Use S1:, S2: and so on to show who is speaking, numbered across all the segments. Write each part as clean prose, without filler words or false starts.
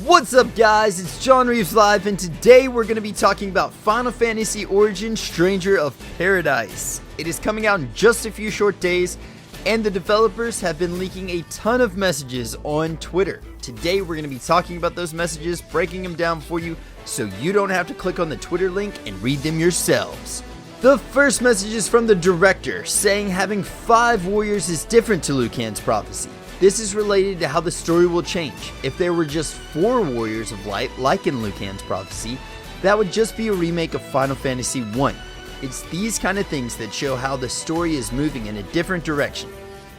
S1: What's up guys, it's John Reeves Live, and today we're going to be talking about Final Fantasy Origin Stranger of Paradise. It is coming out in just a few short days, and the developers have been leaking a ton of messages on Twitter. Today we're going to be talking about those messages, breaking them down for you, so you don't have to click on the Twitter link and read them yourselves. The first message is from the director, saying having 5 warriors is different to Liu Kang's prophecy. This is related to how the story will change. If there were just 4 Warriors of Light, like in Liu Kang's prophecy, that would just be a remake of Final Fantasy 1. It's these kind of things that show how the story is moving in a different direction.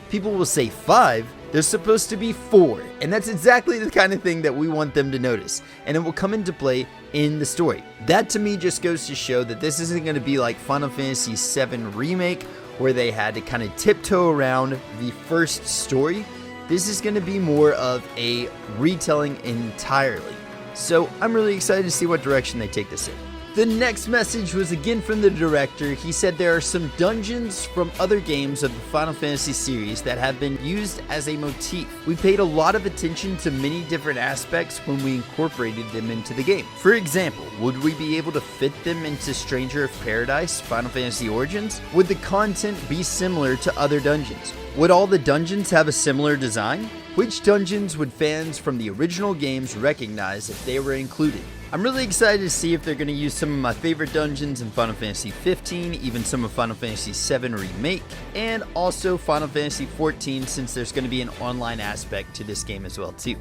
S1: People will say 5, there's supposed to be 4, and that's exactly the kind of thing that we want them to notice, and it will come into play in the story. That to me just goes to show that this isn't going to be like Final Fantasy VII Remake, where they had to kind of tiptoe around the first story. This is going to be more of a retelling entirely. So I'm really excited to see what direction they take this in. The next message was again from the director. He said there are some dungeons from other games of the Final Fantasy series that have been used as a motif. We paid a lot of attention to many different aspects when we incorporated them into the game. For example, would we be able to fit them into Stranger of Paradise, Final Fantasy Origins? Would the content be similar to other dungeons? Would all the dungeons have a similar design? Which dungeons would fans from the original games recognize if they were included? I'm really excited to see if they're going to use some of my favorite dungeons in Final Fantasy 15, even some of Final Fantasy 7 Remake, and also Final Fantasy 14, since there's going to be an online aspect to this game as well too.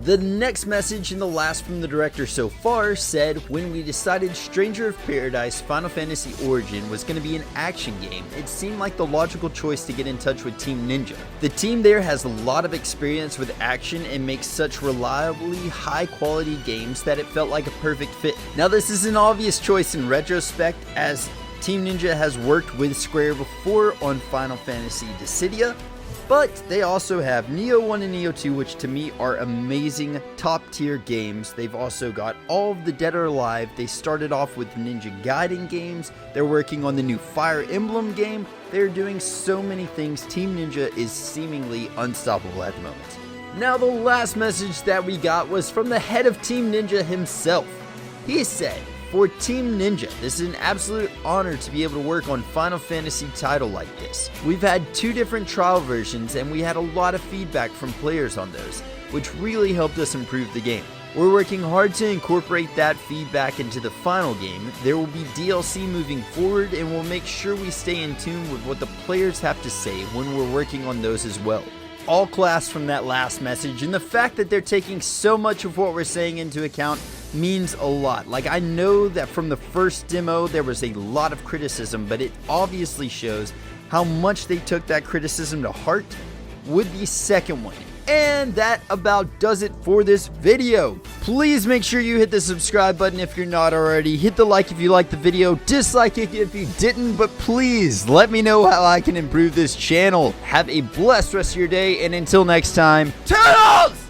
S1: The next message, and the last from the director so far, said when we decided Stranger of Paradise Final Fantasy Origin was going to be an action game, it seemed like the logical choice to get in touch with Team Ninja. The team there has a lot of experience with action and makes such reliably high quality games that it felt like a perfect fit. Now this is an obvious choice in retrospect, as Team Ninja has worked with Square before on Final Fantasy Dissidia, but they also have Nioh 1 and Nioh 2, which to me are amazing top tier games. They've also got all of the Dead or Alive. They started off with Ninja Gaiden games. They're working on the new Fire Emblem game. They're doing so many things. Team Ninja is seemingly unstoppable at the moment. Now the last message that we got was from the head of Team Ninja himself. He said, for Team Ninja, this is an absolute honor to be able to work on Final Fantasy title like this. We've had 2 different trial versions, and we had a lot of feedback from players on those, which really helped us improve the game. We're working hard to incorporate that feedback into the final game. There will be DLC moving forward, and we'll make sure we stay in tune with what the players have to say when we're working on those as well. All class from that last message, and the fact that they're taking so much of what we're saying into account means a lot. Like, I know that from the first demo there was a lot of criticism, but it obviously shows how much they took that criticism to heart with the second one. And that about does it for this video. Please make sure you hit the subscribe button if you're not already. Hit the like if you liked the video. Dislike it if you didn't, but please let me know how I can improve this channel. Have a blessed rest of your day, and until next time, Turtles!